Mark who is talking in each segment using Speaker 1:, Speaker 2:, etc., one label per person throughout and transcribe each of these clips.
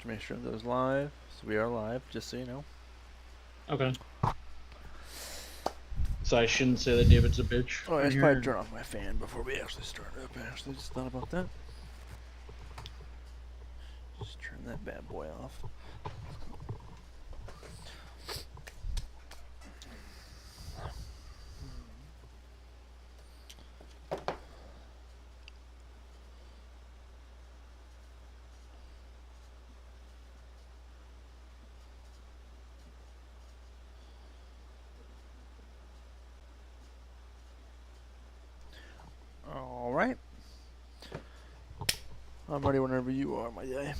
Speaker 1: Make sure those live. So we are live, just so you know.
Speaker 2: Okay. So I shouldn't say that David's a bitch.
Speaker 1: Oh, I should probably turn off my fan before we actually start up. Actually, just thought about that. Just turn that bad boy off. All right. I'm ready whenever you are, my guy.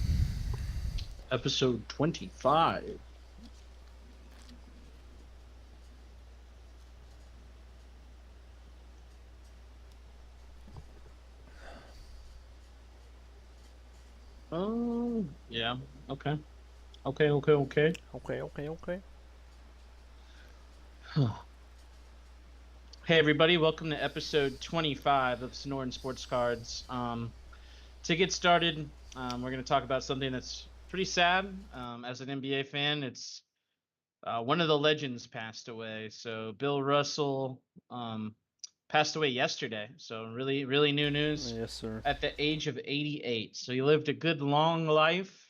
Speaker 2: Episode 25. Oh, yeah. Okay. Okay.
Speaker 1: Okay.
Speaker 2: Hey, everybody. Welcome to episode 25 of SonoranSportsCards. To get started, we're going to talk about something that's pretty sad. As an NBA fan, it's one of the legends passed away. So Bill Russell passed away yesterday. So really, really new news.
Speaker 1: Yes, sir.
Speaker 2: At the age of 88. So he lived a good long life.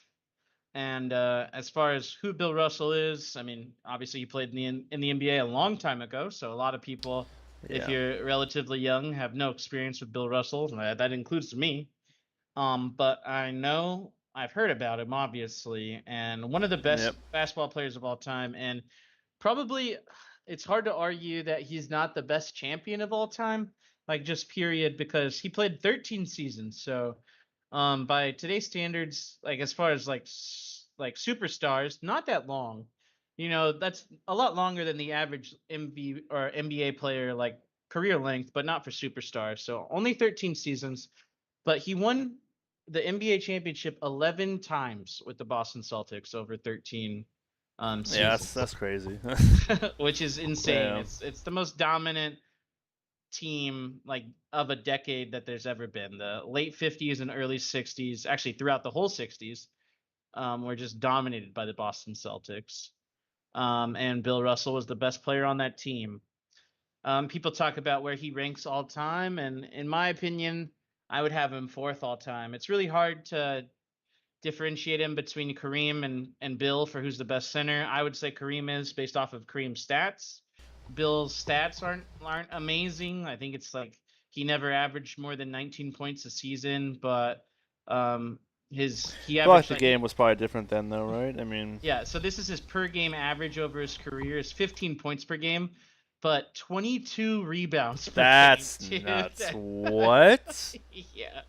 Speaker 2: And as far as who Bill Russell is, I mean, obviously he played in the NBA a long time ago. So a lot of people, if you're relatively young, have no experience with Bill Russell. That includes me. But I know I've heard about him, obviously, and one of the best basketball players of all time. And probably it's hard to argue that he's not the best champion of all time, like just period, because he played 13 seasons. So by today's standards, like as far as like superstars, not that long. You know, that's a lot longer than the average MB or NBA player, like career length, but not for superstars. So only 13 seasons, but he won the NBA championship 11 times with the Boston Celtics over 13 seasons.
Speaker 1: That's crazy.
Speaker 2: Which is insane.
Speaker 1: Yeah.
Speaker 2: It's the most dominant team like of a decade that there's ever been. The late 50s and early 60s, actually throughout the whole 60s, were just dominated by the Boston Celtics. And Bill Russell was the best player on that team. People talk about where he ranks all time, and in my opinion, I would have him fourth all time. It's really hard to differentiate him between Kareem and Bill for who's the best center. I would say Kareem is based off of Kareem's stats. Bill's stats aren't amazing. I think it's like he never averaged more than 19 points a season, but he
Speaker 1: I feel like
Speaker 2: averaged
Speaker 1: the game was probably different then, though, right? I mean,
Speaker 2: yeah. So this is his per game average over his career is 15 points per game, but 22 rebounds per
Speaker 1: that's
Speaker 2: game.
Speaker 1: nuts. What?
Speaker 2: Yeah.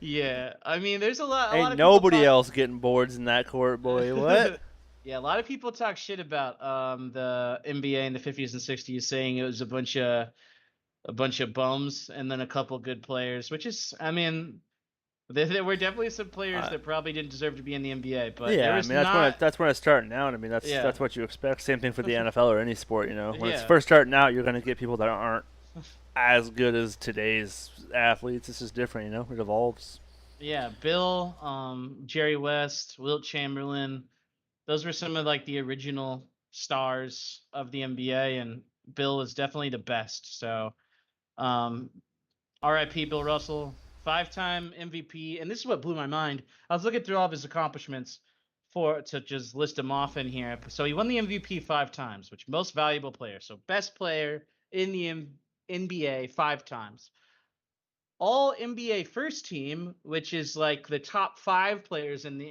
Speaker 2: Yeah, I mean, there's a lot.
Speaker 1: Ain't nobody else getting boards in that court, boy. What?
Speaker 2: Yeah, a lot of people talk shit about the NBA in the 50s and 60s, saying it was a bunch of bums and then a couple good players, which is, I mean, there were definitely some players that probably didn't deserve to be in the NBA, but
Speaker 1: yeah,
Speaker 2: there was
Speaker 1: I mean that's when it's starting out. I mean that's what you expect. Same thing for the NFL or any sport, you know. When it's first starting out, you're gonna get people that aren't as good as today's athletes. It's just different, you know. It evolves.
Speaker 2: Yeah, Bill, Jerry West, Wilt Chamberlain, those were some of like the original stars of the NBA, and Bill is definitely the best. So, R.I.P. Bill Russell, 5-time MVP, and this is what blew my mind. I was looking through all of his accomplishments to just list them off in here. So he won the MVP 5 times, which most valuable player. So best player in the NBA 5 times. All NBA first team, which is like the top 5 players in the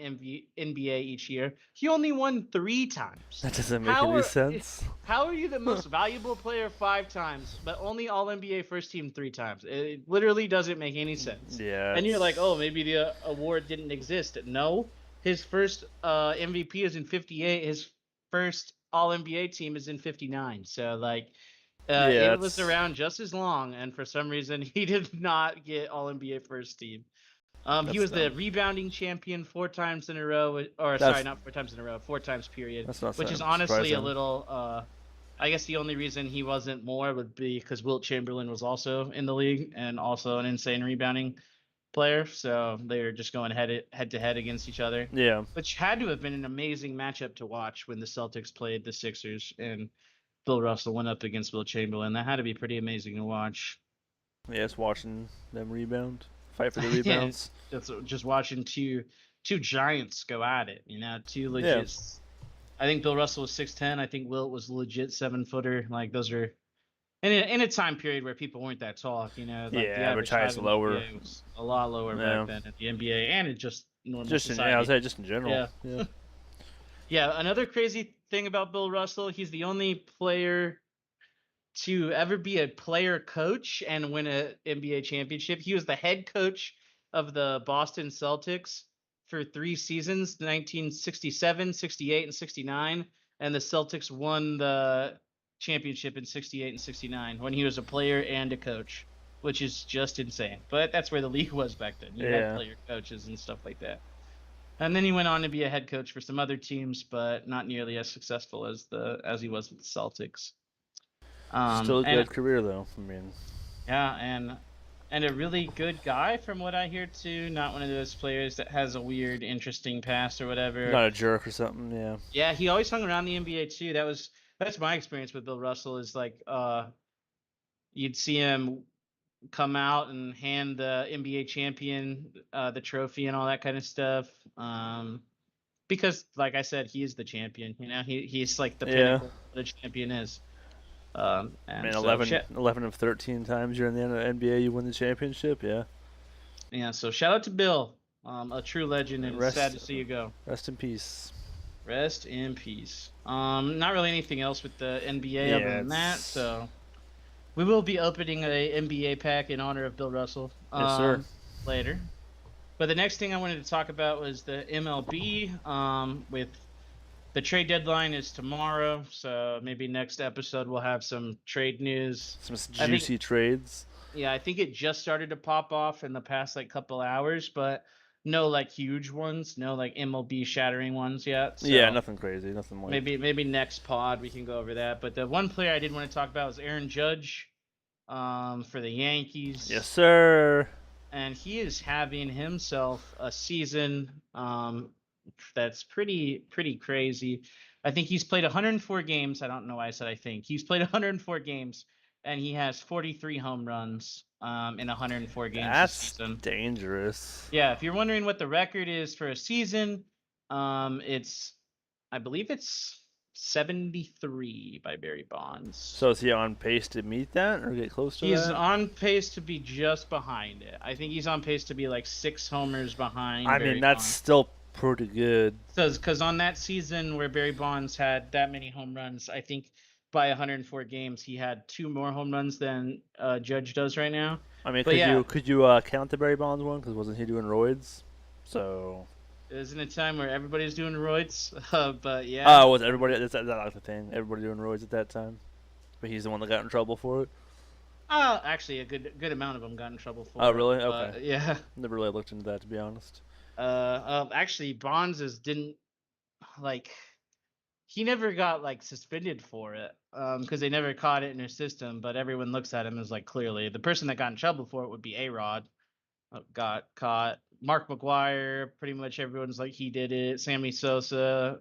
Speaker 2: NBA each year, he only won 3 times.
Speaker 1: That doesn't make any sense.
Speaker 2: How are you the most valuable player 5 times, but only all NBA first team 3 times? It literally doesn't make any sense.
Speaker 1: Yeah.
Speaker 2: And you're like, oh, maybe the award didn't exist. No, his first MVP is in 58. His first All NBA team is in 59. So like. It was around just as long, and for some reason, he did not get All NBA first team. He was the rebounding champion 4 times in a row, or sorry, not 4 times in a row, 4 times period. Which is honestly
Speaker 1: surprising.
Speaker 2: A little. I guess the only reason he wasn't more would be because Wilt Chamberlain was also in the league and also an insane rebounding player, so they were just going head to head against each other.
Speaker 1: Yeah.
Speaker 2: Which had to have been an amazing matchup to watch when the Celtics played the Sixers and Bill Russell went up against Will Chamberlain. That had to be pretty amazing to watch.
Speaker 1: Yeah, it's watching them rebound, fight for the
Speaker 2: Yeah,
Speaker 1: rebounds.
Speaker 2: just watching two giants go at it. Two legit.
Speaker 1: Yeah.
Speaker 2: I think Bill Russell was 6'10". I think Wilt was legit 7-footer. Like those are in a time period where people weren't that tall. Like the average height in the
Speaker 1: lower.
Speaker 2: NBA was a lot lower back then in the NBA and in just normal society.
Speaker 1: I was saying just in general. Yeah.
Speaker 2: Yeah. Another crazy thing about Bill Russell, he's the only player to ever be a player coach and win an NBA championship. He was the head coach of the Boston Celtics for 3 seasons, 1967, 68, and 69. And the Celtics won the championship in 68 and 69 when he was a player and a coach, which is just insane. But that's where the league was back then. You had player coaches and stuff like that. And then he went on to be a head coach for some other teams, but not nearly as successful as he was with the Celtics.
Speaker 1: Still a good career though. I mean,
Speaker 2: yeah, and a really good guy from what I hear too. Not one of those players that has a weird, interesting past or whatever.
Speaker 1: Not a jerk or something. Yeah.
Speaker 2: Yeah, he always hung around the NBA too. That's my experience with Bill Russell. Is like you'd see him come out and hand the NBA champion the trophy and all that kind of stuff. Because like I said, he is the champion. He's like the pinnacle of what a champion is. And
Speaker 1: 11 of 13 times you're in the NBA, you win the championship. Yeah.
Speaker 2: Yeah. So shout out to Bill, a true legend, and sad to see you go.
Speaker 1: Rest in peace.
Speaker 2: Rest in peace. Not really anything else with the NBA other than that. So we will be opening a NBA pack in honor of Bill Russell.
Speaker 1: Yes, sir.
Speaker 2: Later. But the next thing I wanted to talk about was the MLB. With the trade deadline is tomorrow, so maybe next episode we'll have some trade news.
Speaker 1: Some juicy trades.
Speaker 2: Yeah, I think it just started to pop off in the past couple hours, but no huge ones, no MLB shattering ones yet. So
Speaker 1: yeah, nothing crazy, nothing like.
Speaker 2: Maybe next pod we can go over that. But the one player I did want to talk about was Aaron Judge, for the Yankees.
Speaker 1: Yes, sir.
Speaker 2: And he is having himself a season that's pretty crazy. I think he's played 104 games. I don't know why I said I think. He's played 104 games, and he has 43 home runs in 104 games this season.
Speaker 1: That's dangerous.
Speaker 2: Yeah, if you're wondering what the record is for a season, I believe it's 73 by Barry Bonds.
Speaker 1: So is he on pace to meet that or get close to that?
Speaker 2: He's on pace to be just behind it. I think he's on pace to be 6 homers behind.
Speaker 1: I mean, that's still pretty good.
Speaker 2: Because on that season where Barry Bonds had that many home runs, I think by 104 games he had 2 more home runs than Judge does right now.
Speaker 1: I mean, could you count the Barry Bonds one? Because wasn't he doing roids? So
Speaker 2: isn't it time where everybody's doing roids? But yeah.
Speaker 1: Oh, was everybody? Is that like the thing? Everybody doing roids at that time? But he's the one that got in trouble for it.
Speaker 2: Actually, a good amount of them got in trouble for it.
Speaker 1: Oh, really? Okay.
Speaker 2: Yeah.
Speaker 1: Never really looked into that, to be honest.
Speaker 2: Actually, Bonds didn't he never got suspended for it, because they never caught it in their system. But everyone looks at him as clearly the person that got in trouble for it would be A-Rod. Got caught. Mark McGwire, pretty much everyone's he did it. Sammy Sosa,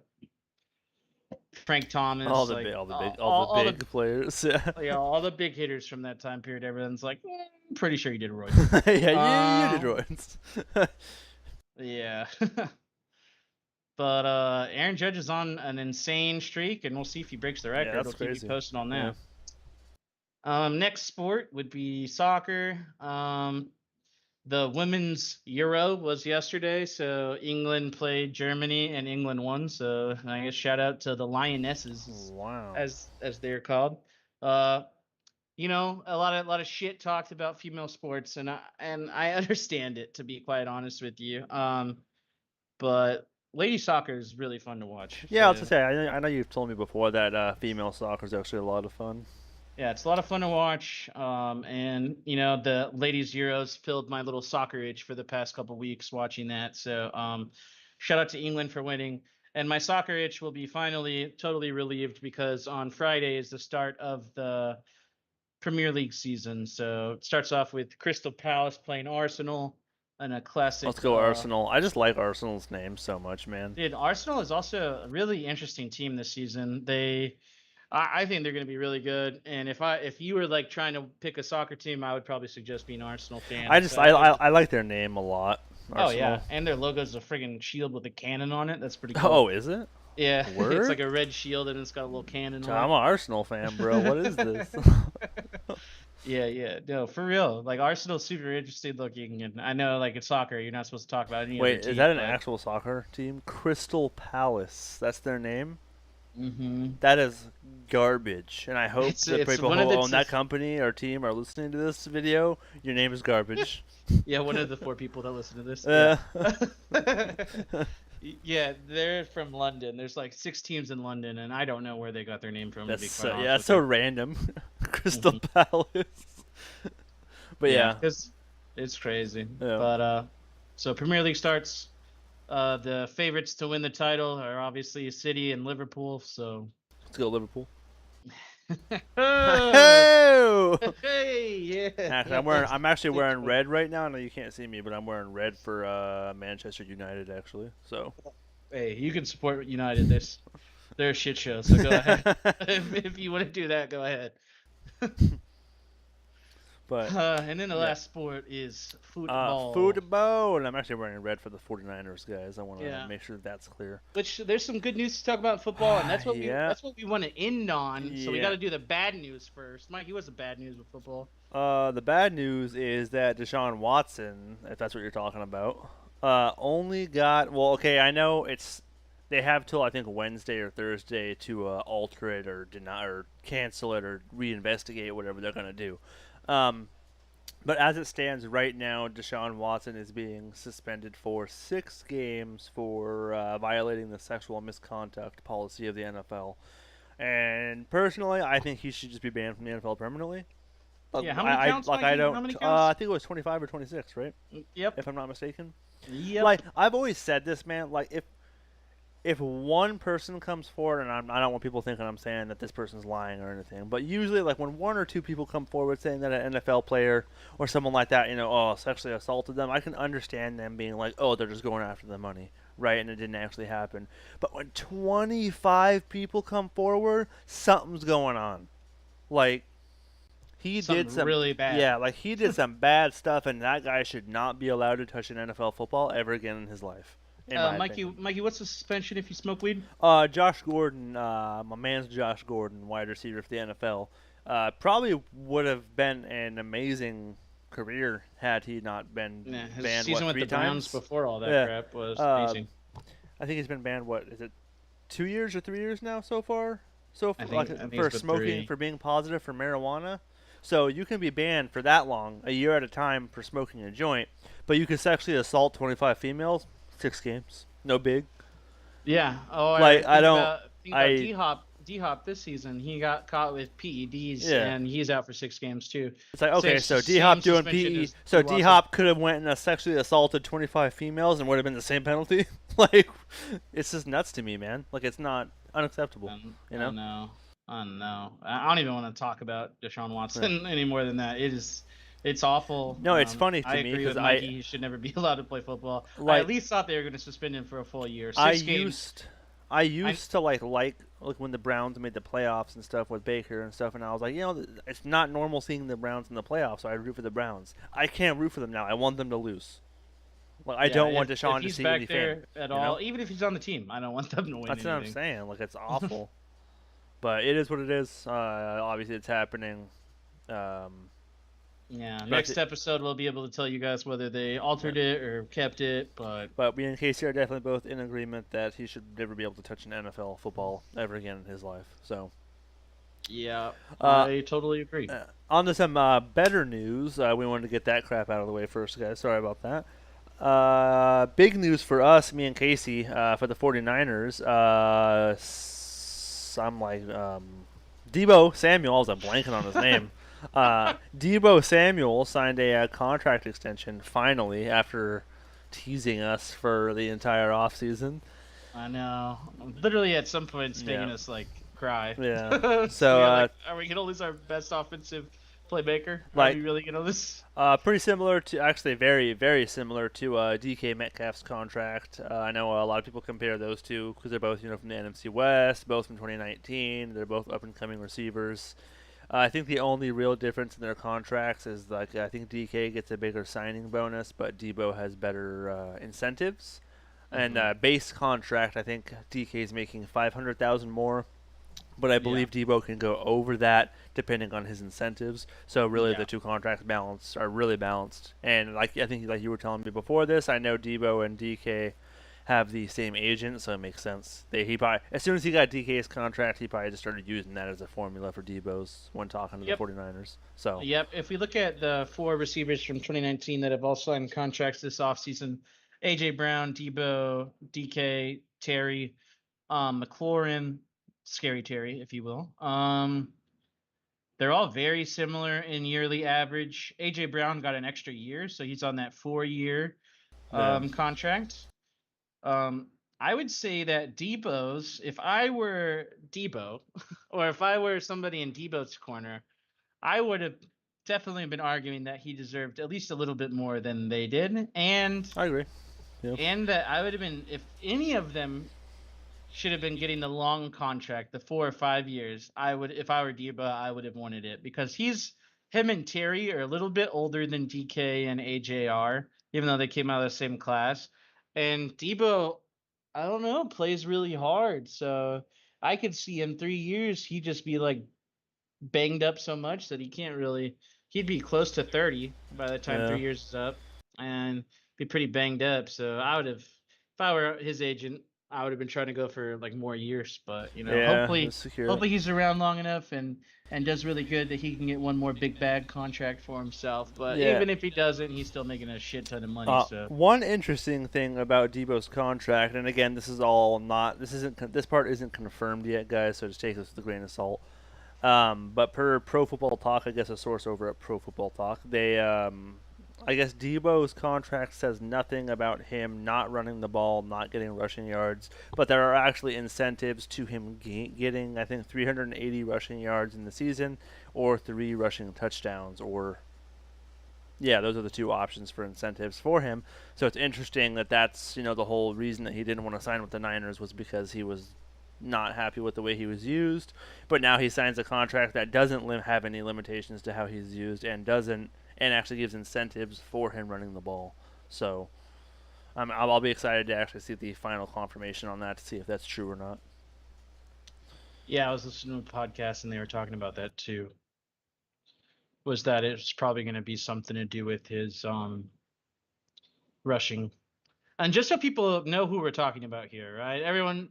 Speaker 2: Frank Thomas,
Speaker 1: all the big players.
Speaker 2: Yeah, all the big hitters from that time period. Everyone's I'm pretty sure you did roids.
Speaker 1: Yeah, you did roids.
Speaker 2: Yeah. But Aaron Judge is on an insane streak, and we'll see if he breaks the record.
Speaker 1: Yeah,
Speaker 2: I'll keep you posted on that.
Speaker 1: Yeah.
Speaker 2: Next sport would be soccer. The women's Euro was yesterday, so England played Germany, and England won. So I guess shout out to the Lionesses,
Speaker 1: wow,
Speaker 2: as they're called. A lot of shit talked about female sports, and I understand it, to be quite honest with you. But lady soccer is really fun to watch.
Speaker 1: Yeah, I was gonna say, I know you've told me before that female soccer is actually a lot of fun.
Speaker 2: Yeah, it's a lot of fun to watch. And the ladies Euros filled my little soccer itch for the past couple weeks watching that. So shout out to England for winning. And my soccer itch will be finally totally relieved, because on Friday is the start of the Premier League season. So it starts off with Crystal Palace playing Arsenal. and a classic.
Speaker 1: Let's go Arsenal. I just like Arsenal's name so much, man.
Speaker 2: Dude, Arsenal is also a really interesting team this season. I think they're going to be really good. And if you were like trying to pick a soccer team, I would probably suggest being an Arsenal fan.
Speaker 1: I like their name a lot. Arsenal.
Speaker 2: Oh yeah, and their logo is a friggin' shield with a cannon on it. That's pretty cool.
Speaker 1: Oh, is it?
Speaker 2: Yeah, it's like a red shield and it's got a little cannon on it.
Speaker 1: I'm an Arsenal fan, bro. What is this?
Speaker 2: Yeah, no, for real. Like Arsenal's super interesting looking, and I know like it's soccer, you're not supposed to talk about any other
Speaker 1: Wait,
Speaker 2: team,
Speaker 1: is that an actual soccer team? Crystal Palace. That's their name?
Speaker 2: Mm-hmm.
Speaker 1: That is garbage, and I hope the people who own that company or team are listening to this video. Your name is garbage.
Speaker 2: Yeah, one of the 4 people that listen to this. Yeah, they're from London. There's like 6 teams in London, and I don't know where they got their name from.
Speaker 1: That's so random. Crystal Palace. But yeah,
Speaker 2: it's crazy.
Speaker 1: Yeah.
Speaker 2: But so Premier League starts. The favorites to win the title are obviously City and Liverpool. So
Speaker 1: let's go Liverpool.
Speaker 2: Oh! Hey, yeah.
Speaker 1: Actually, I'm actually wearing red right now. I know you can't see me, but I'm wearing red for Manchester United actually. So
Speaker 2: hey, you can support United. They're a shit show. So go ahead. If you want to do that, go ahead.
Speaker 1: But
Speaker 2: and then the last sport is football.
Speaker 1: Football, and I'm actually wearing red for the 49ers, guys. I want to make sure that's clear.
Speaker 2: Which there's some good news to talk about in football, and that's what we want to end on. So we got to do the bad news first. Mikey, what's the bad news with football?
Speaker 1: The bad news is that Deshaun Watson, if that's what you're talking about, only got I know they have till I think Wednesday or Thursday to alter it or deny or cancel it or reinvestigate whatever they're gonna do. But as it stands right now, Deshaun Watson is being suspended for 6 games for violating the sexual misconduct policy of the NFL. And personally, I think he should just be banned from the NFL permanently.
Speaker 2: Yeah, how many counts? How many counts?
Speaker 1: I think it was 25 or 26, right?
Speaker 2: Yep.
Speaker 1: If I'm not mistaken.
Speaker 2: Yep.
Speaker 1: Like I've always said this, man. Like if one person comes forward, and I don't want people thinking I'm saying that this person's lying or anything, but usually, like when 1 or 2 people come forward saying that an NFL player or someone like that, sexually assaulted them, I can understand them being like, oh, they're just going after the money, right? And it didn't actually happen. But when 25 people come forward, something's going on. Like he did some
Speaker 2: really bad.
Speaker 1: Yeah, like he did some bad stuff, and that guy should not be allowed to touch an NFL football ever again in his life.
Speaker 2: Mikey, what's the suspension if you smoke weed?
Speaker 1: Josh Gordon, my man's Josh Gordon, wide receiver for the NFL, probably would have been an amazing career had he not been
Speaker 2: his
Speaker 1: banned.
Speaker 2: Season with the Browns before all that crap was amazing.
Speaker 1: I think he's been banned. What is it? 2 years or 3 years now so far?
Speaker 2: I think
Speaker 1: for smoking, for being positive for marijuana. So you can be banned for that long, a year at a time, for smoking a joint, but you can sexually assault 25 females. 6 games, no big.
Speaker 2: Yeah. Oh,
Speaker 1: like
Speaker 2: D-Hop this season, he got caught with PEDs, and he's out for 6 games too.
Speaker 1: It's like, okay, so D-Hop doing PEDs, so D-Hop could have went and sexually assaulted 25 females and would have been the same penalty. Like, it's just nuts to me, man. Like, it's not unacceptable.
Speaker 2: I know. I don't even want to talk about Deshaun Watson any more than that. It's awful.
Speaker 1: No, it's funny to
Speaker 2: me.
Speaker 1: me
Speaker 2: I agree with Mikey. He should never be allowed to play football. I at least thought they were going to suspend him for a full year. 6 games.
Speaker 1: I used to like when the Browns made the playoffs and stuff with Baker and stuff, and I was like, it's not normal seeing the Browns in the playoffs, so I root for the Browns. I can't root for them now. I want them to lose. Like I don't want Deshaun to see anything.
Speaker 2: If he's back there at all, even if he's on the team, I don't want them to win.
Speaker 1: That's what I'm saying. Like it's awful. But it is what it is. Obviously, it's happening.
Speaker 2: Next episode we'll be able to tell you guys whether they altered it or kept it.
Speaker 1: But me and Casey are definitely both in agreement that he should never be able to touch an NFL football ever again in his life. So.
Speaker 2: Yeah, I totally agree.
Speaker 1: On to some better news. We wanted to get that crap out of the way first, guys. Sorry about that. Big news for us, me and Casey, for the 49ers. I'm like Deebo Samuel. I was blanking on his name. Deebo Samuel signed a contract extension finally after teasing us for the entire offseason.
Speaker 2: I know. Literally at some point it's making us cry.
Speaker 1: Yeah. So
Speaker 2: are we going to lose our best offensive playmaker? Are
Speaker 1: Like,
Speaker 2: we really gonna lose?
Speaker 1: pretty similar to, actually, very, very similar to DK Metcalf's contract. I know a lot of people compare those two because they're both, from the NFC West, both from 2019. They're both up and coming receivers. I think the only real difference in their contracts is like I think DK gets a bigger signing bonus, but Debo has better incentives. And base contract, I think DK is making 500,000 more, but I believe Debo can go over that depending on his incentives. So really, the two contracts are really balanced. And like I think, like you were telling me before this, I know Debo and DK have the same agent, so it makes sense. He probably, as soon as he got DK's contract, he probably just started using that as a formula for Debo's when talking to the 49ers. So
Speaker 2: if we look at the 4 receivers from 2019 that have all signed contracts this offseason, AJ Brown, Debo, DK, Terry, McLaurin, Scary Terry, if you will. They're all very similar in yearly average. AJ Brown got an extra year, so he's on that 4-year contract. I would say that Debo's, if I were Debo, or if I were somebody in Debo's corner, I would have definitely been arguing that he deserved at least a little bit more than they did. And
Speaker 1: I agree. Yep.
Speaker 2: And that I would have been, if any of them should have been getting the long contract, the 4 or 5 years, if I were Debo, I would have wanted it because him and Terry are a little bit older than DK and AJR, even though they came out of the same class. And Debo, I don't know, plays really hard. So I could see in 3 years, he'd just be like banged up so much that he'd be close to 30 by the time 3 years is up and be pretty banged up. So if I were his agent, I would have been trying to go for like more years, but hopefully he's around long enough and does really good that he can get one more big bag contract for himself. But even if he doesn't, he's still making a shit ton of money. So
Speaker 1: one interesting thing about Debo's contract, and again, this part isn't confirmed yet, guys, so just take this with a grain of salt. But per Pro Football Talk, I guess a source over at Pro Football Talk, I guess Debo's contract says nothing about him not running the ball, not getting rushing yards, but there are actually incentives to him getting, I think, 380 rushing yards in the season or 3 rushing touchdowns, those are the 2 options for incentives for him. So it's interesting that's, the whole reason that he didn't want to sign with the Niners was because he was not happy with the way he was used, but now he signs a contract that doesn't have any limitations to how he's used and actually gives incentives for him running the ball. So I'll be excited to actually see the final confirmation on that to see if that's true or not.
Speaker 2: Yeah, I was listening to a podcast and they were talking about that too. Was that it's probably going to be something to do with his rushing. And just so people know who we're talking about here, right? Everyone,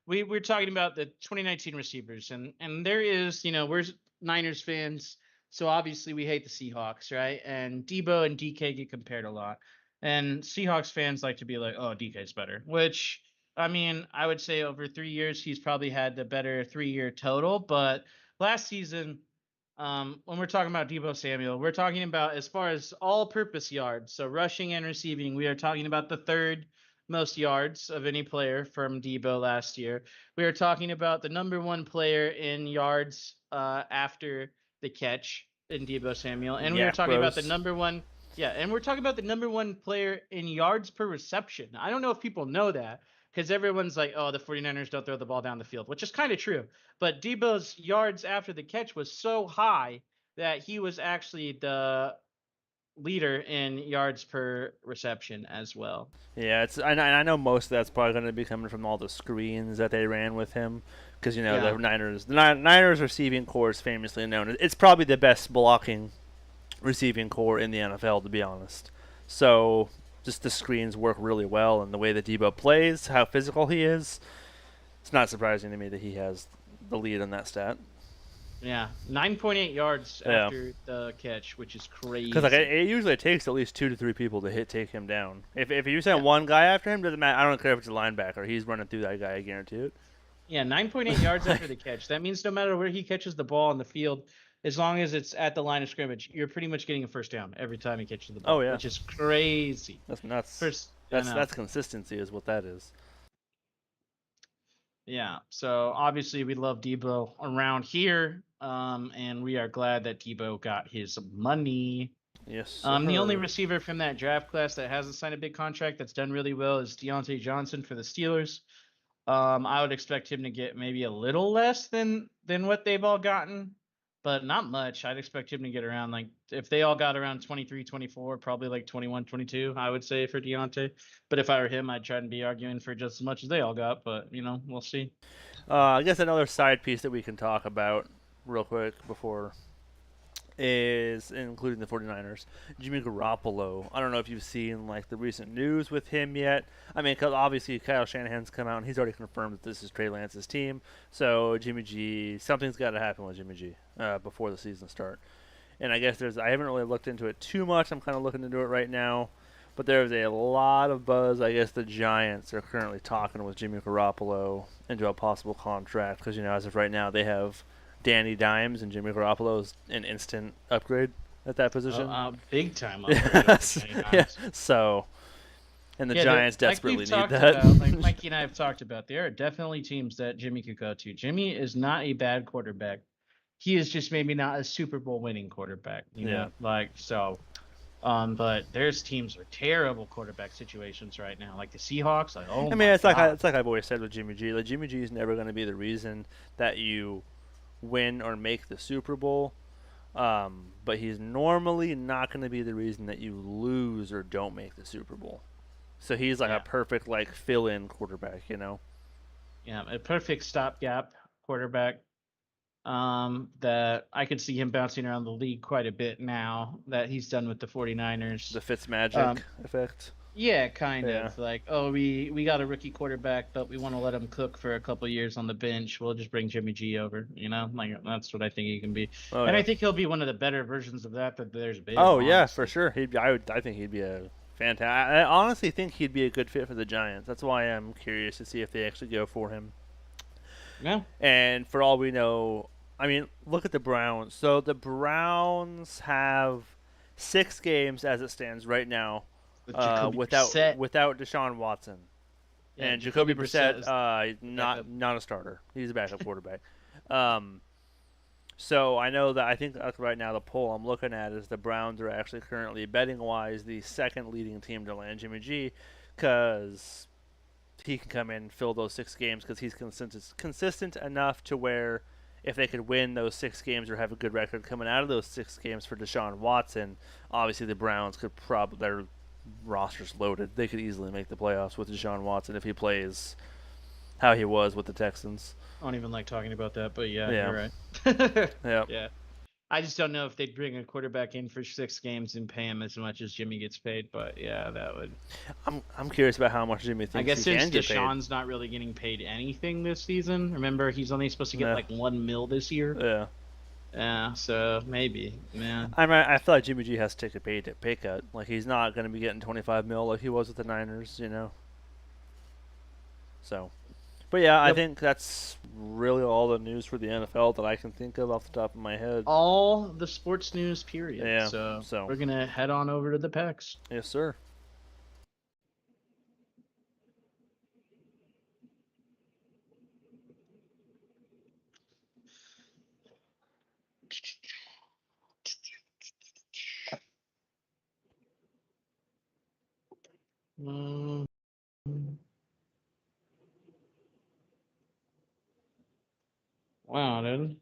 Speaker 2: we're talking about the 2019 receivers, and there is, we're Niners fans, so obviously we hate the Seahawks, right? And Debo and DK get compared a lot, and Seahawks fans like to be like, oh, DK's better, which, I mean, I would say over 3 years he's probably had the better 3-year total, but last season, when we're talking about Debo Samuel, we're talking about as far as all-purpose yards, so rushing and receiving, we are talking about the 3rd most yards of any player from Debo last year. We are talking about the number 1 player in yards after the catch in Debo Samuel, and we are talking about the number 1. Yeah, and we're talking about the number 1 player in yards per reception. I don't know if people know that because everyone's like, oh, the 49ers don't throw the ball down the field, which is kind of true. But Debo's yards after the catch was so high that he was actually the leader in yards per reception as well.
Speaker 1: Yeah, I know most of that's probably going to be coming from all the screens that they ran with him, because the Niners receiving core is famously known. It's probably the best blocking receiving core in the NFL, to be honest. So just the screens work really well, and the way that Debo plays, how physical he is, it's not surprising to me that he has the lead on that stat.
Speaker 2: Yeah, 9.8 yards after the catch, which is crazy.
Speaker 1: Because it usually takes at least 2 to 3 people to take him down. If you send one guy after him, doesn't matter. I don't care if it's a linebacker. He's running through that guy. I guarantee it.
Speaker 2: Yeah, 9.8 yards after the catch. That means no matter where he catches the ball on the field, as long as it's at the line of scrimmage, you're pretty much getting a first down every time he catches the ball.
Speaker 1: Oh yeah,
Speaker 2: which is crazy.
Speaker 1: That's nuts. That's consistency, is what that is.
Speaker 2: Yeah. So obviously we love Debo around here, and we are glad that Debo got his money.
Speaker 1: Yes,
Speaker 2: The only
Speaker 1: sir.
Speaker 2: receiver from that draft class that hasn't signed a big contract that's done really well is Deontay Johnson for the Steelers. I would expect him to get maybe a little less than what they've all gotten, but not much. I'd expect him to get around, like, if they all got around 23, 24, probably like 21, 22, I would say, for Deontay. But if I were him, I'd try to be arguing for just as much as they all got, but we'll see.
Speaker 1: I guess another side piece that we can talk about real quick before is including the 49ers. Jimmy Garoppolo. I don't know if you've seen like the recent news with him yet. I mean, cause obviously Kyle Shanahan's come out and he's already confirmed that this is Trey Lance's team. So Jimmy G, something's got to happen with Jimmy G before the season start. And I guess I haven't really looked into it too much. I'm kind of looking into it right now. But there's a lot of buzz. I guess the Giants are currently talking with Jimmy Garoppolo into a possible contract because, as of right now, they have Danny Dimes and Jimmy Garoppolo is an instant upgrade at that position.
Speaker 2: Big time upgrade.
Speaker 1: Yeah. So, and the Giants desperately need that.
Speaker 2: Like Mikey and I have talked about, there are definitely teams that Jimmy could go to. Jimmy is not a bad quarterback. He is just maybe not a Super Bowl winning quarterback, know, like so. But there's teams with terrible quarterback situations right now, like the Seahawks. Like, oh, I mean,
Speaker 1: it's like I've always said with Jimmy G. Like Jimmy G is never going to be the reason that you win or make the Super Bowl. But he's normally not going to be the reason that you lose or don't make the Super Bowl. So he's like a perfect like fill-in quarterback,
Speaker 2: Yeah, a perfect stopgap quarterback. That I could see him bouncing around the league quite a bit now that he's done with the 49ers.
Speaker 1: The Fitzmagic effect.
Speaker 2: Yeah, kind of. Like, oh, we got a rookie quarterback, but we want to let him cook for a couple years on the bench. We'll just bring Jimmy G over, Like, that's what I think he can be. And I think he'll be one of the better versions of that there's been.
Speaker 1: Oh, honestly. Yeah, for sure. I think he'd be a fantastic. I honestly think he'd be a good fit for the Giants. That's why I'm curious to see if they actually go for him.
Speaker 2: Yeah.
Speaker 1: And for all we know, I mean, look at the Browns. So the Browns have 6 games as it stands right now without Deshaun Watson. Yeah, and Jacoby Brissett not a starter. He's a backup quarterback. So I know that I think right now the poll I'm looking at is the Browns are actually currently betting-wise the second leading team to land Jimmy G because he can come in and fill those 6 games because he's consistent enough to where if they could win those 6 games or have a good record coming out of those 6 games for Deshaun Watson, obviously the Browns could their roster's loaded. They could easily make the playoffs with Deshaun Watson if he plays how he was with the Texans.
Speaker 2: I don't even like talking about that, but yeah. You're right. Yeah. I just don't know if they'd bring a quarterback in for 6 games and pay him as much as Jimmy gets paid, but yeah, that would.
Speaker 1: I'm curious about how much Jimmy thinks. I guess since
Speaker 2: Deshaun's not really getting paid anything this season, remember he's only supposed to get like $1 million this year.
Speaker 1: Yeah.
Speaker 2: Yeah, so maybe, man.
Speaker 1: I feel like Jimmy G has to take a pay cut. Like he's not going to be getting $25 million like he was with the Niners, So. But yeah, I think that's really all the news for the NFL that I can think of off the top of my head.
Speaker 2: All the sports news, period. Yeah. So we're going to head on over to the packs.
Speaker 1: Yes, sir.
Speaker 2: Wow, dude.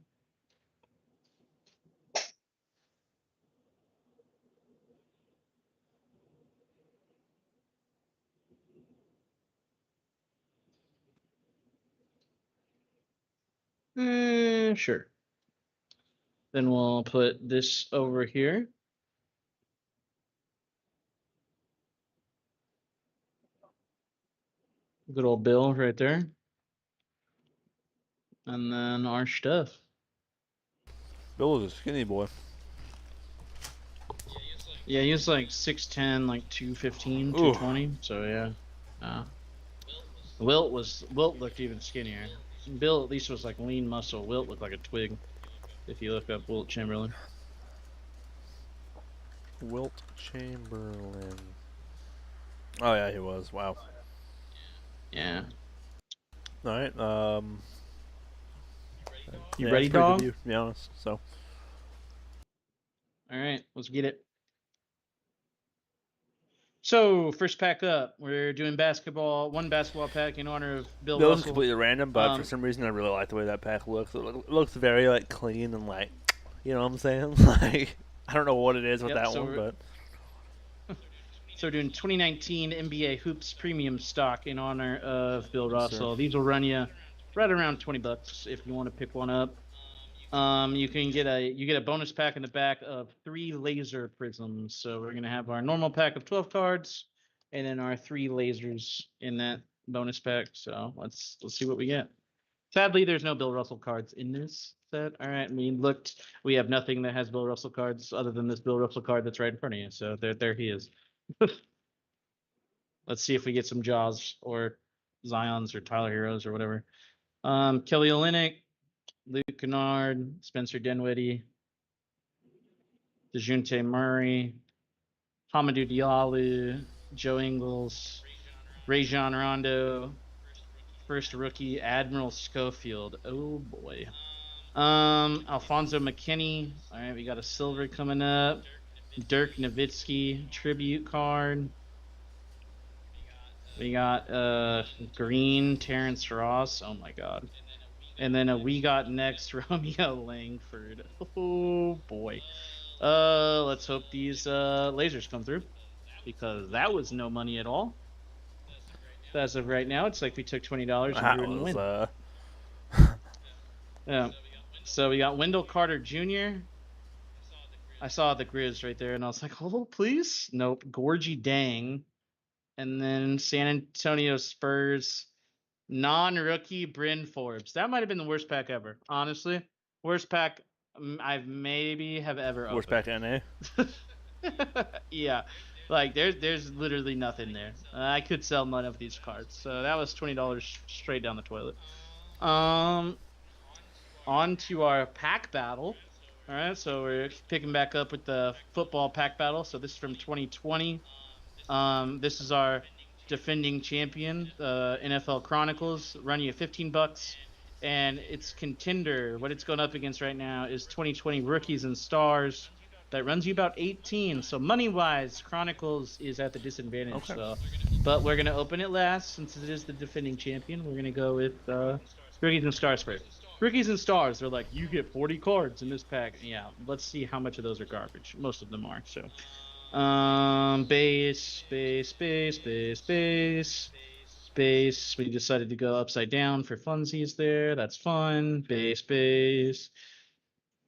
Speaker 2: Sure. Then we'll put this over here. Good old Bill right there. And then our stuff.
Speaker 1: Bill is a skinny boy.
Speaker 2: Yeah, he was like 6'10", like 215, 220. So yeah. Wilt looked even skinnier. Bill at least was like lean muscle. Wilt looked like a twig. If you look up Wilt Chamberlain.
Speaker 1: Wilt Chamberlain. Oh yeah, he was. Wow.
Speaker 2: Yeah.
Speaker 1: All right.
Speaker 2: You
Speaker 1: Yeah,
Speaker 2: ready,
Speaker 1: it's pretty good
Speaker 2: dog?
Speaker 1: view, to be honest. So.
Speaker 2: All right, let's get it. So first pack up, we're doing one basketball pack in honor of Bill
Speaker 1: That was
Speaker 2: Russell.
Speaker 1: completely random, but for some reason I really like the way that pack looks. It looks very like clean and like, you know what I'm saying? Like I don't know what it is with
Speaker 2: Yep.
Speaker 1: that one, but
Speaker 2: So we're doing 2019 NBA Hoops Premium Stock in honor of Bill
Speaker 1: yes, sir.
Speaker 2: Russell. These will run you right around $20 if you want to pick one up. You get a bonus pack in the back of 3 laser prisms. So we're gonna have our normal pack of 12 cards, and then our 3 lasers in that bonus pack. So let's see what we get. Sadly, there's no Bill Russell cards in this set. All right, we have nothing that has Bill Russell cards other than this Bill Russell card that's right in front of you. So there he is. Let's see if we get some Jaws or Zions or Tyler Heroes or whatever. Kelly Olynyk, Luke Kennard, Spencer Dinwiddie, DeJounte Murray, Hamidou Diallo, Joe Ingles, Rajon Rondo, first rookie Admiral Schofield. Oh boy. Alfonso McKinney. All right, we got a silver coming up. Dirk Nowitzki tribute card. We got green Terrence Ross. Oh my god. And then we got next Romeo Langford. Oh boy. Let's hope these lasers come through, because that was no money at all. As of right now, it's like we took $20 and
Speaker 1: That
Speaker 2: threw it in the
Speaker 1: was
Speaker 2: wind. Yeah. So we got Wendell Carter Jr. I saw the Grizz right there, and I was like, oh, please. Nope. Gorgie Dang. And then San Antonio Spurs non-rookie Bryn Forbes. That might have been the worst pack ever, honestly. Worst pack I've maybe have ever
Speaker 1: worst
Speaker 2: opened.
Speaker 1: pack NA.
Speaker 2: Yeah, like there's literally nothing there. I could sell none of these cards, so that was $20 straight down the toilet. Um, On to our pack battle. All right, so we're picking back up with the football pack battle. So this is from 2020. This is our defending champion, NFL Chronicles, running you $15, and its contender. What it's going up against right now is 2020 Rookies and Stars. That runs you about 18. So money wise, Chronicles is at the disadvantage.
Speaker 1: Okay.
Speaker 2: So, but we're gonna open it last since it is the defending champion. We're gonna go with Rookies and Stars first. Rookies and Stars, they're like, you get 40 cards in this pack. Yeah, let's see how much of those are garbage. Most of them are. So base. We decided to go upside down for funsies there. That's fun. Base.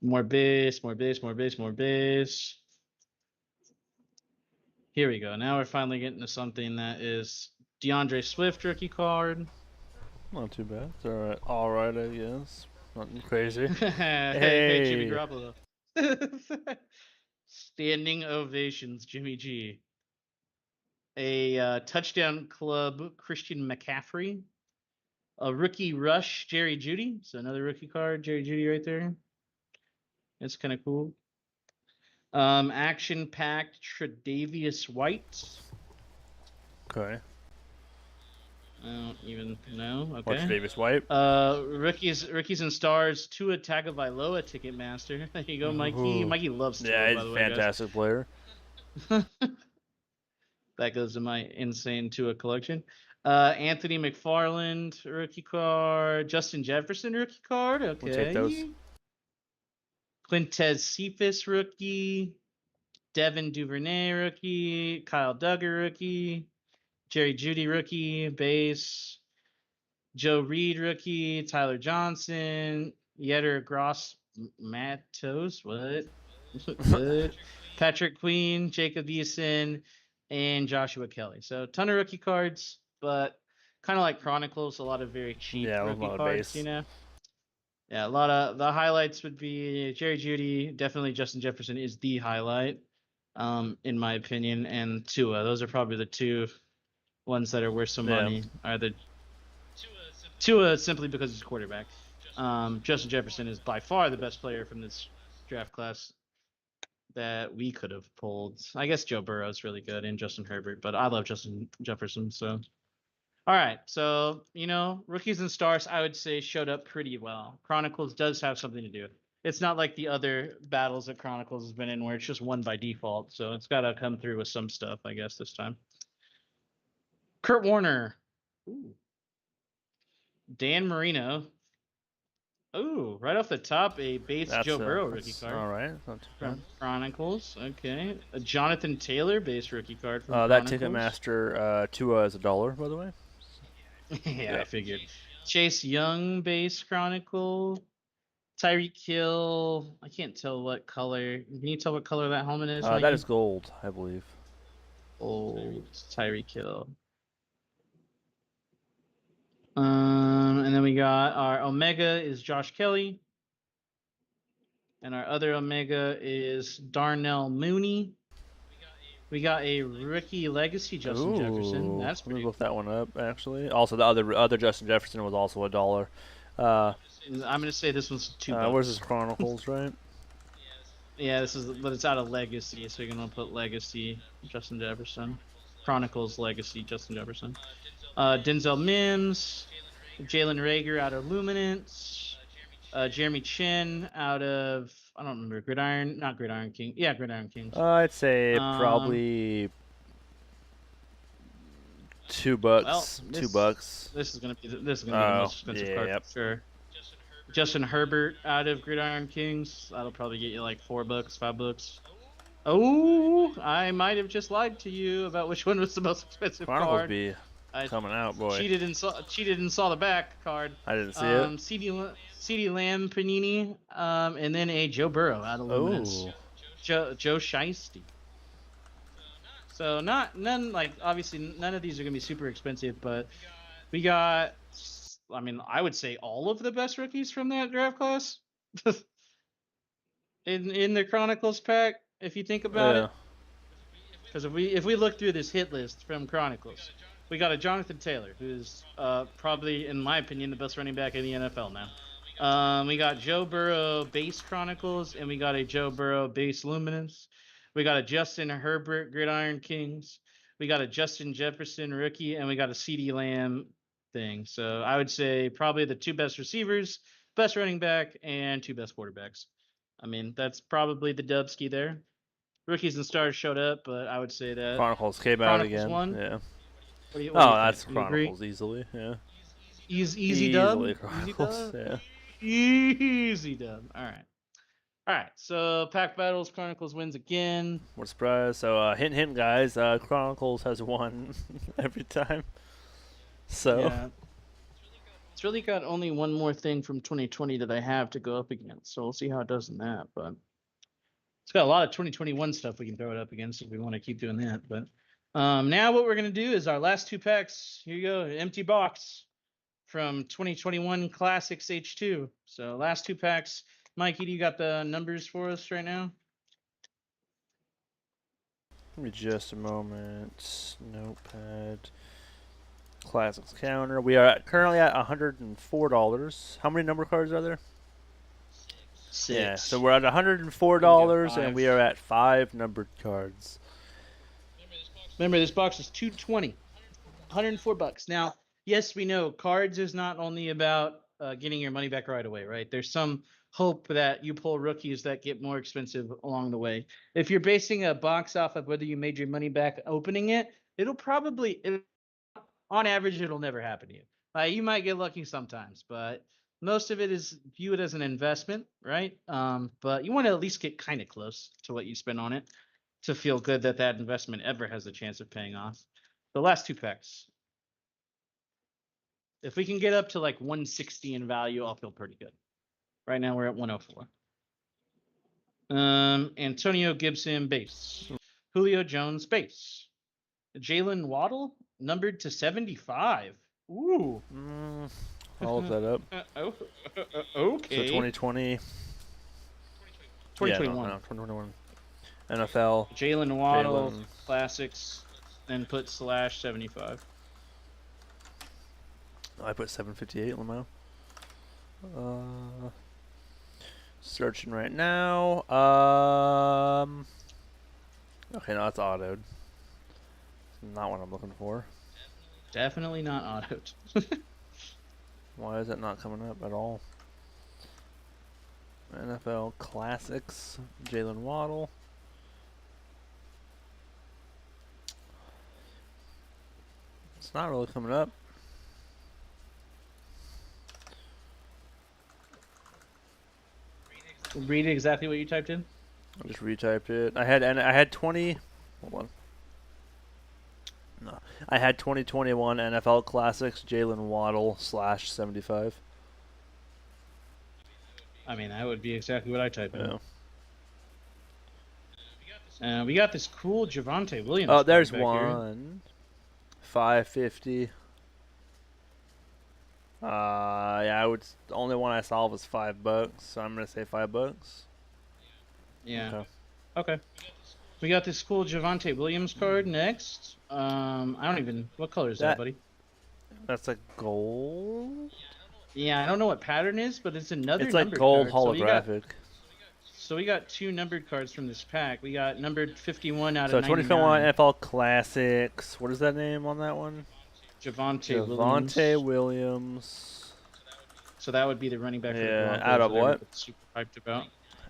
Speaker 2: More base. Here we go. Now we're finally getting to something that is DeAndre Swift rookie card.
Speaker 1: Not too bad. It's all right, I guess. Nothing crazy.
Speaker 2: Hey, Jimmy Garoppolo. Standing ovations, Jimmy G. A touchdown club, Christian McCaffrey. A rookie rush, Jerry Jeudy. So another rookie card, Jerry Jeudy right there. That's kind of cool. Action packed Tre'Davious White.
Speaker 1: Okay.
Speaker 2: I don't even know. Okay.
Speaker 1: Watch Davis White.
Speaker 2: Rookies and Stars, Tua Tagovailoa Ticketmaster. There you go, Mikey. Mikey loves Tua,
Speaker 1: Yeah, he's
Speaker 2: by the
Speaker 1: a
Speaker 2: way,
Speaker 1: fantastic player.
Speaker 2: That goes to my insane Tua collection. Anthony McFarland rookie card. Justin Jefferson rookie card. Okay.
Speaker 1: We'll take those.
Speaker 2: Quintez Cephas rookie. Devin Duvernay rookie. Kyle Duggar rookie. Jerry Jeudy rookie. Base. Joe Reed rookie. Tyler Johnson. Yetter Gross Matos. What? Good. Patrick Queen. Jacob Eason. And Joshua Kelly. So ton of rookie cards, but kind of like Chronicles, a lot of very cheap rookie cards, you know? Yeah, a lot of the highlights would be Jerry Jeudy. Definitely Justin Jefferson is the highlight, in my opinion, and Tua. Those are probably the two ones that are worth some money. Either Tua simply because he's quarterback. Justin Jefferson is by far the best player from this draft class that we could have pulled. I guess Joe Burrow is really good and Justin Herbert, but I love Justin Jefferson. So All right, so rookies and stars, I would say showed up pretty well. Chronicles does have something to do. It's not like the other battles that Chronicles has been in, where it's just won by default. So it's got to come through with some stuff, I guess, this time. Kurt Warner, ooh. Dan Marino. Ooh, right off the top, a base Joe Burrow rookie card.
Speaker 1: All right,
Speaker 2: from Chronicles. Okay, a Jonathan Taylor base rookie card from Chronicles.
Speaker 1: That Ticketmaster Tua is $1, by the way.
Speaker 2: Yeah, I figured. Chase Young base Chronicle. Tyreek Hill. I can't tell what color. Can you tell what color that helmet is?
Speaker 1: That is gold, I believe.
Speaker 2: Old Tyreek Hill. And then we got our Omega is Josh Kelly. And our other Omega is Darnell Mooney. We got a rookie legacy Justin Jefferson. That's pretty.
Speaker 1: Let me look that one up, actually. Also, the other Justin Jefferson was also $1. I'm
Speaker 2: gonna say this was $2.
Speaker 1: Where's this Chronicles, right?
Speaker 2: Yeah, but it's out of Legacy, so you're gonna put Legacy Justin Jefferson, Chronicles Legacy Justin Jefferson, Denzel Mims, Jalen Reagor out of Luminance, Jeremy Chin out of I don't remember not Gridiron King. Yeah, Gridiron Kings.
Speaker 1: I'd say probably $2.
Speaker 2: Well,
Speaker 1: $2.
Speaker 2: This is gonna be the most expensive card for sure. Justin Herbert out of Gridiron Kings. That'll probably get you like $4, $5. Oh, I might have just lied to you about which one was the most expensive card.
Speaker 1: Be coming out, boy.
Speaker 2: Cheated and saw the back card.
Speaker 1: I didn't see it.
Speaker 2: CeeDee Lamb Panini, and then a Joe Burrow out of Luminance. Joe Shiesty. So obviously none of these are gonna be super expensive, but we got. I mean, I would say all of the best rookies from that draft class in the Chronicles pack, if you think about it. Because if we look through this hit list from Chronicles, we got a Jonathan Taylor, who's probably, in my opinion, the best running back in the NFL now. We got Joe Burrow base Chronicles, and we got a Joe Burrow base Luminance. We got a Justin Herbert Gridiron Kings. We got a Justin Jefferson rookie, and we got a CeeDee Lamb thing. So I would say probably the 2 best receivers, best running back, and 2 best quarterbacks. I mean, that's probably the dubski there. Rookies and stars showed up, but I would say that
Speaker 1: Chronicles came out again.
Speaker 2: Won.
Speaker 1: Yeah.
Speaker 2: What do you
Speaker 1: that's Chronicles easily. Yeah.
Speaker 2: Easy dub.
Speaker 1: Chronicles. Yeah.
Speaker 2: Easy dub. All right. So pack battles, Chronicles wins again.
Speaker 1: What a surprise! So hint, guys. Chronicles has won every time. So
Speaker 2: yeah. It's really got only one more thing from 2020 that I have to go up against. So we'll see how it does in that. But it's got a lot of 2021 stuff we can throw it up against if we want to keep doing that. But now what we're going to do is our last 2 packs. Here you go. Empty box from 2021 Classics H2. So last 2 packs. Mikey, do you got the numbers for us right now?
Speaker 1: Give me just a moment. Notepad. Classics counter. We are currently at $104. How many number cards are there?
Speaker 2: 6.
Speaker 1: Yeah, so we're at $104 and we are at 5 numbered cards.
Speaker 2: Remember, this box is $220. $104. Now, yes, we know cards is not only about getting your money back right away, right? There's some hope that you pull rookies that get more expensive along the way. If you're basing a box off of whether you made your money back opening it, on average, it'll never happen to you. You might get lucky sometimes, but most of it is view it as an investment, right? But you want to at least get kind of close to what you spend on it to feel good that that investment ever has a chance of paying off. The last 2 packs. If we can get up to like 160 in value, I'll feel pretty good. Right now we're at 104. Antonio Gibson base. Julio Jones base. Jalen Waddle numbered to 75. Ooh.
Speaker 1: I'll look that up.
Speaker 2: Okay.
Speaker 1: So 2020.
Speaker 2: 2021.
Speaker 1: Yeah, no, 2021. NFL.
Speaker 2: Jalen Waddle Classics, and put /75.
Speaker 1: I put 758 Lamau. Searching right now. Okay, no, that's autoed. Not what I'm looking for.
Speaker 2: Definitely not autoed.
Speaker 1: Why is it not coming up at all? NFL Classics, Jalen Waddle. It's not really coming up.
Speaker 2: Read exactly what you typed in.
Speaker 1: I just retyped it. I had 20. Hold on. No, I had 2021 NFL Classics Jalen Waddle /75.
Speaker 2: I mean, that would be exactly what I typed in.
Speaker 1: Yeah.
Speaker 2: We got this cool Javonte Williams.
Speaker 1: Oh, there's
Speaker 2: back
Speaker 1: one. Here. 550. Yeah, the only one I saw was $5, so I'm gonna say $5.
Speaker 2: Yeah. Okay. We got this cool Javonte Williams card next. I don't even. What color is that, buddy?
Speaker 1: That's a gold.
Speaker 2: Yeah, I don't know what pattern is, but it's another.
Speaker 1: It's like gold
Speaker 2: card.
Speaker 1: holographic.
Speaker 2: So we got 2 numbered cards from this pack. We got numbered 51 out
Speaker 1: of 99. So 2021 NFL Classics. What is that name on that one?
Speaker 2: Javonte
Speaker 1: Williams.
Speaker 2: So that would be the running back.
Speaker 1: Yeah, for the out of what?
Speaker 2: Super hyped about.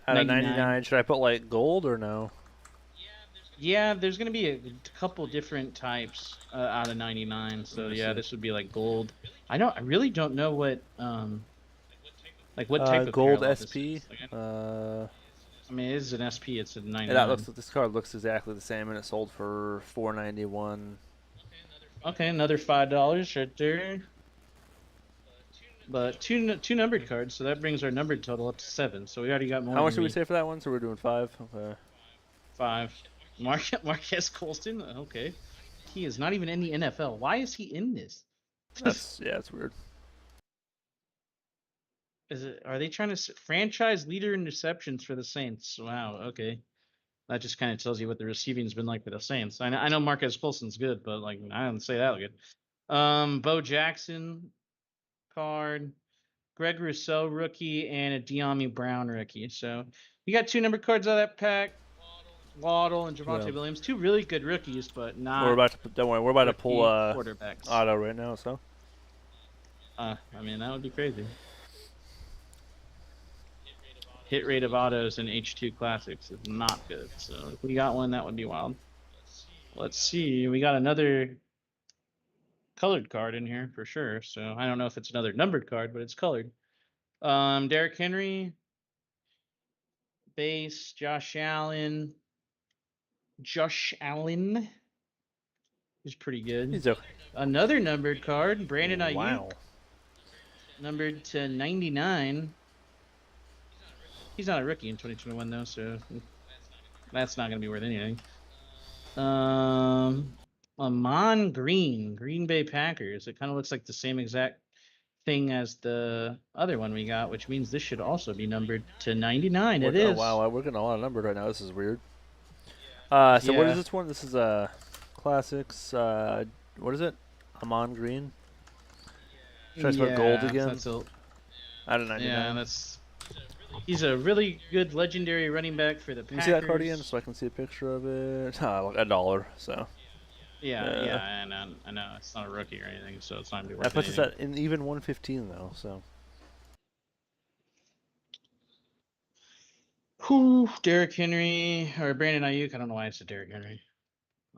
Speaker 1: Out of 99. Should I put like gold or no?
Speaker 2: Yeah, there's gonna be a couple different types out of 99. So yeah, this would be like gold. I really don't know what like what type of
Speaker 1: gold SP.
Speaker 2: I mean, it is an SP. It's a 99.
Speaker 1: Yeah, this card looks exactly the same, and it sold for $4.91.
Speaker 2: Okay, another $5 right there. But two numbered cards, so that brings our numbered total up to 7. So we already got more.
Speaker 1: How much did we say for that one? So we're doing 5. Okay.
Speaker 2: 5. Marquez Colston. Okay, he is not even in the NFL. Why is he in this?
Speaker 1: It's weird.
Speaker 2: Are they trying to franchise leader in receptions for the Saints? Wow. Okay, that just kind of tells you what the receiving's been like for the Saints. I know Marquez Colston's good, but like I don't say that good. Bo Jackson card, Greg Rousseau rookie, and a De'Ami Brown rookie. So you got 2 numbered cards out of that pack. Waddle and Javonte Williams, 2 really good rookies, but not.
Speaker 1: Don't worry, we're about to pull quarterbacks auto right now. So.
Speaker 2: I mean, that would be crazy. Hit rate of autos in H2 Classics is not good. So if we got one, that would be wild. Let's see. We got another colored card in here for sure. So I don't know if it's another numbered card, but it's colored. Derrick Henry, base, Josh Allen. He's pretty good.
Speaker 1: He's okay.
Speaker 2: Another numbered card, Brandon Ayuk.
Speaker 1: Wow.
Speaker 2: Numbered to 99. He's not a rookie in 2021 though, so that's not going to be worth anything. Amon Green, Green Bay Packers. It kind of looks like the same exact thing as the other one we got, which means this should also be numbered to 99. It is.
Speaker 1: Oh, wow, we're getting a lot of numbers right now. This is weird. What is this one? This is Classics. What is it? Amon Green. Should I spell gold again? Out of 99.
Speaker 2: Yeah, he's a really good legendary running back for the Packers.
Speaker 1: Can you see that card again so I can see a picture of it? $1, so.
Speaker 2: Yeah, I know. It's not a rookie or anything, so it's not going to be worth
Speaker 1: that puts us at even 115 though, so.
Speaker 2: Derrick Henry or Brandon Ayuk. I don't know why I said Derrick Henry.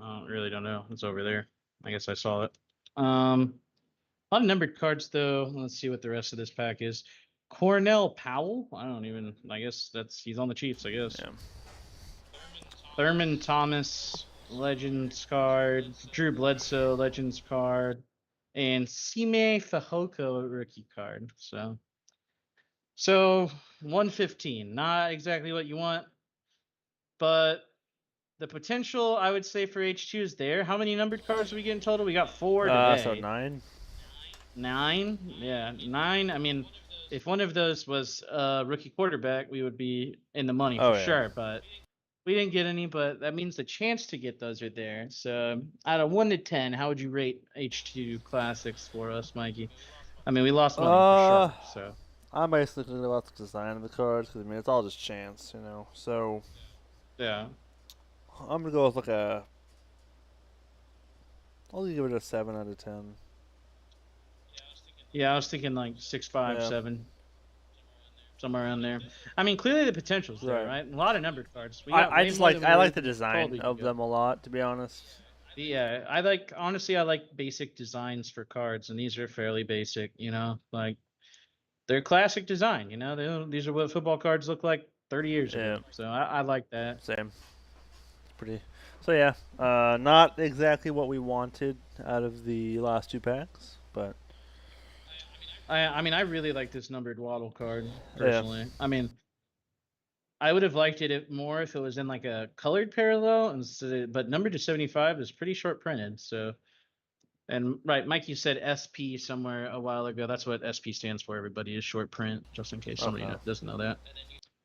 Speaker 2: I really don't know. It's over there. I guess I saw it. A lot of numbered cards though. Let's see what the rest of this pack is. Cornell Powell. I guess he's on the Chiefs. I guess.
Speaker 1: Yeah.
Speaker 2: Thurman Thomas, Legends card. Drew Bledsoe, Legends card, and Sime Fehoko rookie card. So 115, not exactly what you want, but the potential, I would say, for H2 is there. How many numbered cards do we get in total? We got 4 today.
Speaker 1: So 9.
Speaker 2: 9? Yeah, 9. I mean, if one of those was a rookie quarterback, we would be in the money for sure, but we didn't get any, but that means the chance to get those are there. So out of 1 to 10, how would you rate H2 Classics for us, Mikey? I mean, we lost money for sure, so.
Speaker 1: I'm basically about the design of the cards because it's all just chance, So
Speaker 2: yeah,
Speaker 1: I'm gonna go with like a I'll give it a 7 out of 10.
Speaker 2: Yeah, I was thinking like 6.5, 7, somewhere around there. I mean, clearly the potential's there, right? A lot of numbered cards. We got
Speaker 1: I
Speaker 2: way
Speaker 1: just
Speaker 2: more than we
Speaker 1: I
Speaker 2: were
Speaker 1: like the
Speaker 2: even told
Speaker 1: design
Speaker 2: we could
Speaker 1: of
Speaker 2: go.
Speaker 1: them a lot, to be honest.
Speaker 2: Yeah, honestly, I like basic designs for cards, and these are fairly basic, like they're classic design, these are what football cards look like 30 years ago. So I like that.
Speaker 1: Same. It's pretty. So yeah, not exactly what we wanted out of the last 2 packs, but
Speaker 2: I mean, I really like this numbered Waddle card personally.
Speaker 1: yeah.
Speaker 2: I mean, I would have liked it more if it was in like a colored parallel, but numbered to 75 is pretty short printed. So, and right, Mike, you said SP somewhere a while ago. That's what SP stands for. Everybody is short print, just in case somebody doesn't know that.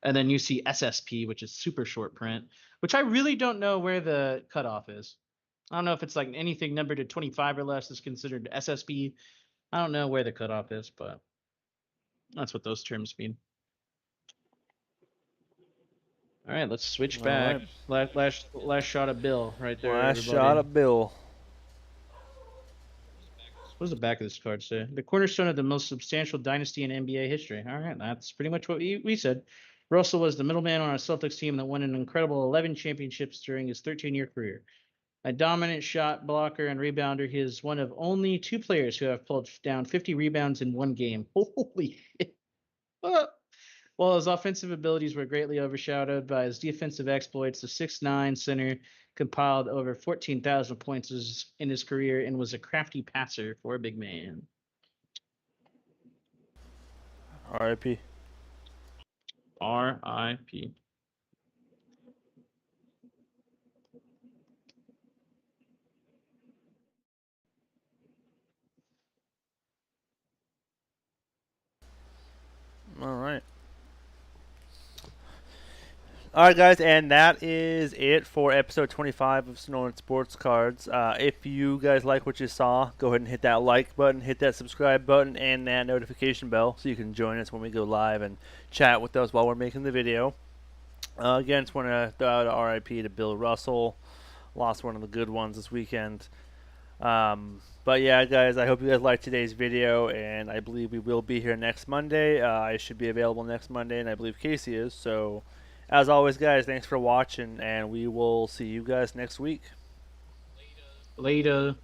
Speaker 2: And then you see SSP, which is super short print, which I really don't know where the cutoff is. I don't know if it's like anything numbered to 25 or less is considered SSP. I don't know where the cutoff is, but that's what those terms mean. All right, let's switch back. Right. Last shot of Bill right there.
Speaker 1: Last
Speaker 2: everybody.
Speaker 1: shot of Bill.
Speaker 2: What does the back of this card say? The cornerstone of the most substantial dynasty in NBA history. All right, that's pretty much what we said. Russell was the middleman on a Celtics team that won an incredible 11 championships during his 13-year career. A dominant shot blocker and rebounder, he is one of only 2 players who have pulled down 50 rebounds in one game. Holy shit. While his offensive abilities were greatly overshadowed by his defensive exploits, the 6'9" center compiled over 14,000 points in his career and was a crafty passer for a big man.
Speaker 1: R.I.P.
Speaker 2: R.I.P.
Speaker 1: All right. All right, guys, and that is it for episode 25 of Sonoran Sports Cards. If you guys like what you saw, go ahead and hit that like button, hit that subscribe button, and that notification bell so you can join us when we go live and chat with us while we're making the video. Again, just want to throw out an RIP to Bill Russell. Lost one of the good ones this weekend. But yeah, guys, I hope you guys liked today's video, and I believe we will be here next Monday. I should be available next Monday, and I believe Casey is. So, as always, guys, thanks for watching, and we will see you guys next week.
Speaker 2: Later.